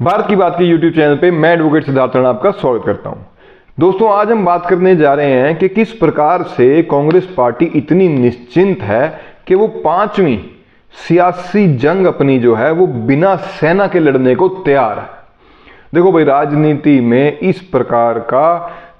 भारत की बात के यूट्यूब चैनल पे मैं एडवोकेट सिद्धार्थ राणा आपका स्वागत करता हूं। दोस्तों, आज हम बात करने जा रहे हैं कि किस प्रकार से कांग्रेस पार्टी इतनी निश्चिंत है कि वो पांचवी सियासी जंग अपनी जो है वो बिना सेना के लड़ने को तैयार है। देखो भाई, राजनीति में इस प्रकार का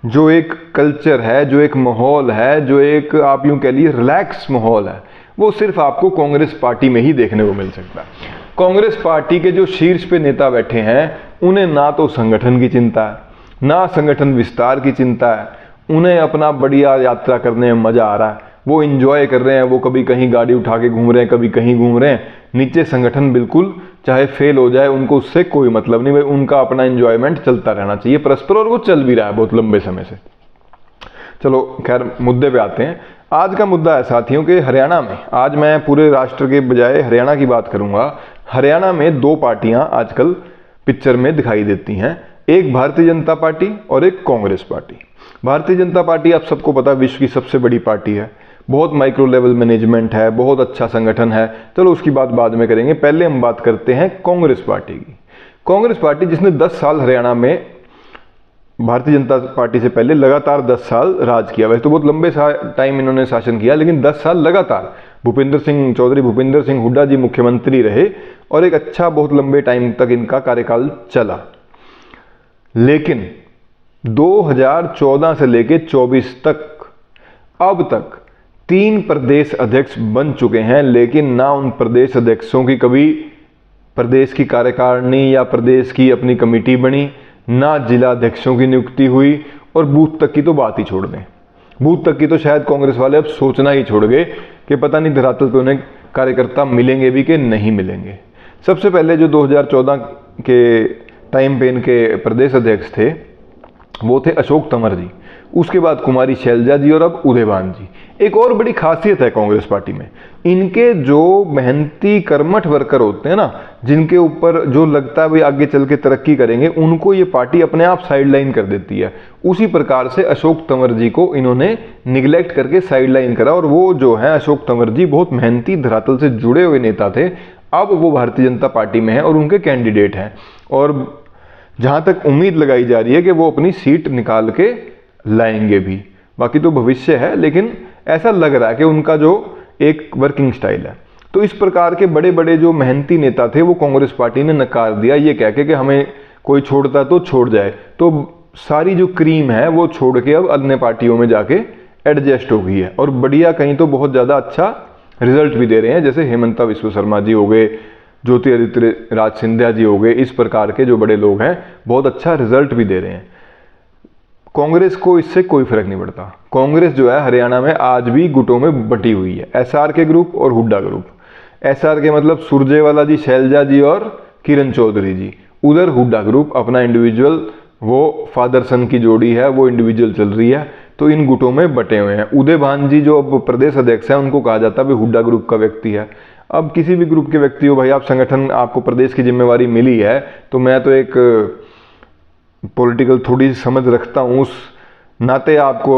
जो एक कल्चर है, जो एक माहौल है, जो एक आप यूं कह लीजिए रिलैक्स माहौल है, वो सिर्फ आपको कांग्रेस पार्टी में ही देखने को मिल सकता है। कांग्रेस पार्टी के जो शीर्ष पे नेता बैठे हैं, उन्हें ना तो संगठन की चिंता है, ना संगठन विस्तार की चिंता है। उन्हें अपना बढ़िया यात्रा करने में मजा आ रहा है, वो इंजॉय कर रहे हैं। वो कभी कहीं गाड़ी उठा के घूम रहे हैं, कभी कहीं घूम रहे हैं। नीचे संगठन बिल्कुल चाहे फेल हो जाए, उनको उससे कोई मतलब नहीं भाई। उनका अपना इंजॉयमेंट चलता रहना चाहिए परस्पर, और वो चल भी रहा है बहुत लंबे समय से। चलो खैर, मुद्दे पे आते हैं। आज का मुद्दा है साथियों कि हरियाणा में, आज मैं पूरे राष्ट्र के बजाय हरियाणा की बात करूंगा। हरियाणा में दो पार्टियां आजकल पिक्चर में दिखाई देती हैं, एक भारतीय जनता पार्टी और एक कांग्रेस पार्टी। भारतीय जनता पार्टी आप सबको पता है विश्व की सबसे बड़ी पार्टी है, बहुत माइक्रो लेवल मैनेजमेंट है, बहुत अच्छा संगठन है। चलो उसकी बात बाद में करेंगे, पहले हम बात करते हैं कांग्रेस पार्टी की। कांग्रेस पार्टी जिसने 10 साल हरियाणा में भारतीय जनता पार्टी से पहले लगातार 10 साल राज किया। वैसे तो बहुत लंबे टाइम इन्होंने शासन किया, लेकिन 10 साल लगातार चौधरी भूपेंद्र सिंह हुड्डा जी मुख्यमंत्री रहे और एक अच्छा बहुत लंबे टाइम तक इनका कार्यकाल चला। लेकिन 2014 से लेके 24 तक अब तक 3 प्रदेश अध्यक्ष बन चुके हैं, लेकिन ना उन प्रदेश अध्यक्षों की कभी प्रदेश की कार्यकारिणी या प्रदेश की अपनी कमेटी बनी, ना जिला अध्यक्षों की नियुक्ति हुई, और बूथ तक की तो बात ही छोड़ दें। बूथ तक की तो शायद कांग्रेस वाले अब सोचना ही छोड़ गए कि पता नहीं धरातल पे उन्हें कार्यकर्ता मिलेंगे भी कि नहीं मिलेंगे। सबसे पहले जो 2014 के टाइम पे इनके प्रदेश अध्यक्ष थे वो थे अशोक तंवर जी, उसके बाद कुमारी शैलजा जी और अब उदयभान जी। एक और बड़ी खासियत है कांग्रेस पार्टी में, इनके जो मेहनती कर्मठ वर्कर होते हैं ना, जिनके ऊपर जो लगता है भाई आगे चल के तरक्की करेंगे, उनको ये पार्टी अपने आप साइडलाइन कर देती है। उसी प्रकार से अशोक तंवर जी को इन्होंने निगलेक्ट करके साइडलाइन करा, और वो जो है अशोक तंवर जी बहुत मेहनती धरातल से जुड़े हुए नेता थे। अब वो भारतीय जनता पार्टी में है और उनके कैंडिडेट हैं, और जहां तक उम्मीद लगाई जा रही है कि वो अपनी सीट निकाल के लाएंगे भी। बाकी तो भविष्य है, लेकिन ऐसा लग रहा है कि उनका जो एक वर्किंग स्टाइल है। तो इस प्रकार के बड़े बड़े जो मेहनती नेता थे वो कांग्रेस पार्टी ने नकार दिया, ये कह के कि हमें कोई छोड़ता तो छोड़ जाए। तो सारी जो क्रीम है वो छोड़ के अब अन्य पार्टियों में जाके एडजस्ट हो गई है, और बढ़िया, कहीं तो बहुत ज़्यादा अच्छा रिजल्ट भी दे रहे हैं। जैसे हेमंता विश्व शर्मा जी हो गए, ज्योतिरादित्य राज सिंधिया जी हो गए, इस प्रकार के जो बड़े लोग हैं बहुत अच्छा रिजल्ट भी दे रहे हैं। कांग्रेस को इससे कोई फर्क नहीं पड़ता। कांग्रेस जो है हरियाणा में आज भी गुटों में बटी हुई है, एसआर के ग्रुप और हुड्डा ग्रुप। एसआर के मतलब सुरजेवाला जी, शैलजा जी और किरण चौधरी जी, उधर हुड्डा ग्रुप अपना इंडिविजुअल, वो फादर सन की जोड़ी है, वो इंडिविजुअल चल रही है। तो इन गुटों में बटे हुए हैं। उदयभान जी जो अब प्रदेश अध्यक्ष है, उनको कहा जाता है भाई हुड्डा ग्रुप का व्यक्ति है। अब किसी भी ग्रुप के व्यक्ति हो भाई, आप संगठन, आपको प्रदेश की जिम्मेवारी मिली है, तो मैं तो एक पॉलिटिकल थोड़ी समझ रखता हूँ, उस नाते आपको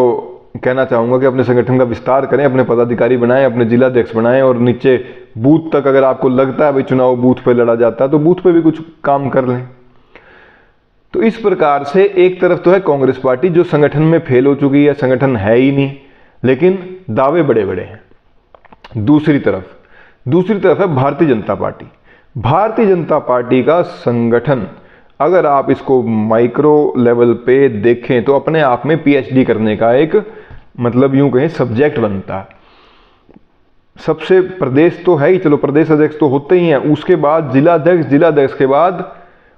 कहना चाहूँगा कि अपने संगठन का विस्तार करें, अपने पदाधिकारी बनाएं, अपने जिला अध्यक्ष बनाएं, और नीचे बूथ तक अगर आपको लगता है भाई चुनाव बूथ पे लड़ा जाता है तो बूथ पे भी कुछ काम कर लें। तो इस प्रकार से एक तरफ तो है कांग्रेस पार्टी जो संगठन में फेल हो चुकी है, संगठन है ही नहीं, लेकिन दावे बड़े बड़े हैं। दूसरी तरफ है भारतीय जनता पार्टी। भारतीय जनता पार्टी का संगठन अगर आप इसको माइक्रो लेवल पे देखें तो अपने आप में पीएचडी करने का एक, मतलब यूं कहें, सब्जेक्ट बनता है। सबसे प्रदेश तो है ही, चलो प्रदेश अध्यक्ष तो होते ही हैं, उसके बाद जिला अध्यक्ष, जिला अध्यक्ष के बाद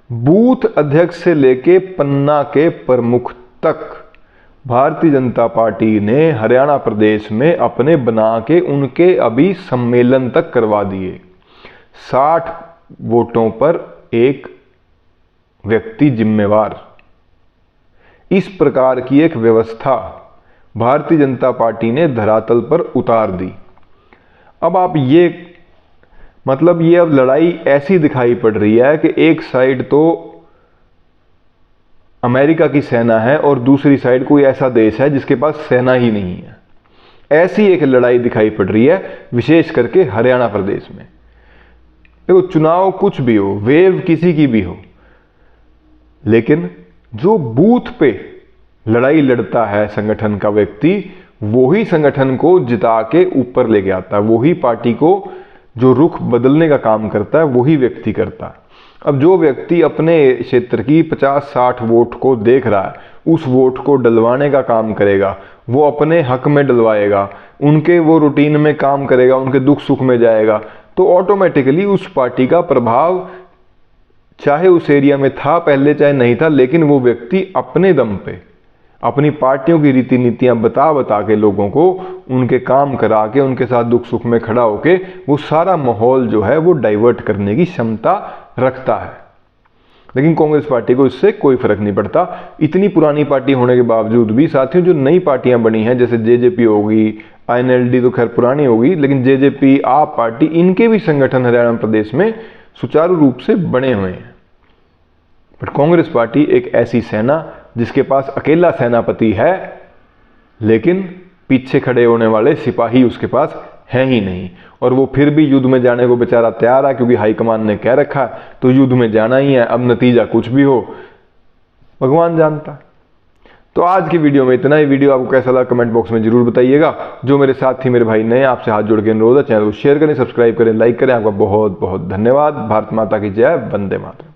बूथ अध्यक्ष से लेके पन्ना के प्रमुख तक भारतीय जनता पार्टी ने हरियाणा प्रदेश में अपने बना के उनके अभी सम्मेलन तक करवा दिए। 60 वोटों पर एक व्यक्ति जिम्मेवार, इस प्रकार की एक व्यवस्था भारतीय जनता पार्टी ने धरातल पर उतार दी। अब आप ये, मतलब ये अब लड़ाई ऐसी दिखाई पड़ रही है कि एक साइड तो अमेरिका की सेना है और दूसरी साइड कोई ऐसा देश है जिसके पास सेना ही नहीं है। ऐसी एक लड़ाई दिखाई पड़ रही है, विशेष करके हरियाणा प्रदेश में। देखो, चुनाव कुछ भी हो, वेव किसी की भी हो, लेकिन जो बूथ पे लड़ाई लड़ता है संगठन का व्यक्ति, वो ही संगठन को जिता के ऊपर लेके आता है, वो ही पार्टी को जो रुख बदलने का काम करता है वही व्यक्ति करता है। अब जो व्यक्ति अपने क्षेत्र की 50-60 वोट को देख रहा है, उस वोट को डलवाने का काम करेगा, वो अपने हक में डलवाएगा, उनके वो रूटीन में काम करेगा, उनके दुख सुख में जाएगा, तो ऑटोमेटिकली उस पार्टी का प्रभाव चाहे उस एरिया में था पहले चाहे नहीं था, लेकिन वो व्यक्ति अपने दम पे अपनी पार्टियों की रीति नीतियां बता के लोगों को उनके काम करा के उनके साथ दुख सुख में खड़ा होके वो सारा माहौल जो है वो डाइवर्ट करने की क्षमता रखता है। लेकिन कांग्रेस पार्टी को इससे कोई फर्क नहीं पड़ता। इतनी पुरानी पार्टी होने के बावजूद भी साथियों जो नई पार्टियां बनी हैं, जैसे जेजेपी होगी, INLD तो खैर पुरानी होगी, लेकिन जेजेपी, आप पार्टी, इनके भी संगठन हरियाणा प्रदेश में सुचारू रूप से बने हुए हैं। बट कांग्रेस पार्टी एक ऐसी सेना जिसके पास अकेला सेनापति है, लेकिन पीछे खड़े होने वाले सिपाही उसके पास है ही नहीं, और वो फिर भी युद्ध में जाने को बेचारा तैयार है, क्योंकि हाईकमान ने कह रखा तो युद्ध में जाना ही है। अब नतीजा कुछ भी हो भगवान जानता। तो आज की वीडियो में इतना ही। वीडियो आपको कैसा लगा कमेंट बॉक्स में जरूर बताइएगा। जो मेरे साथ थी, मेरे भाई नए, आपसे हाथ जोड़ के अनुरोध है, चैनल को शेयर करें, सब्सक्राइब करें, लाइक करें। आपका बहुत बहुत धन्यवाद। भारत माता की जय। वंदे मातरम।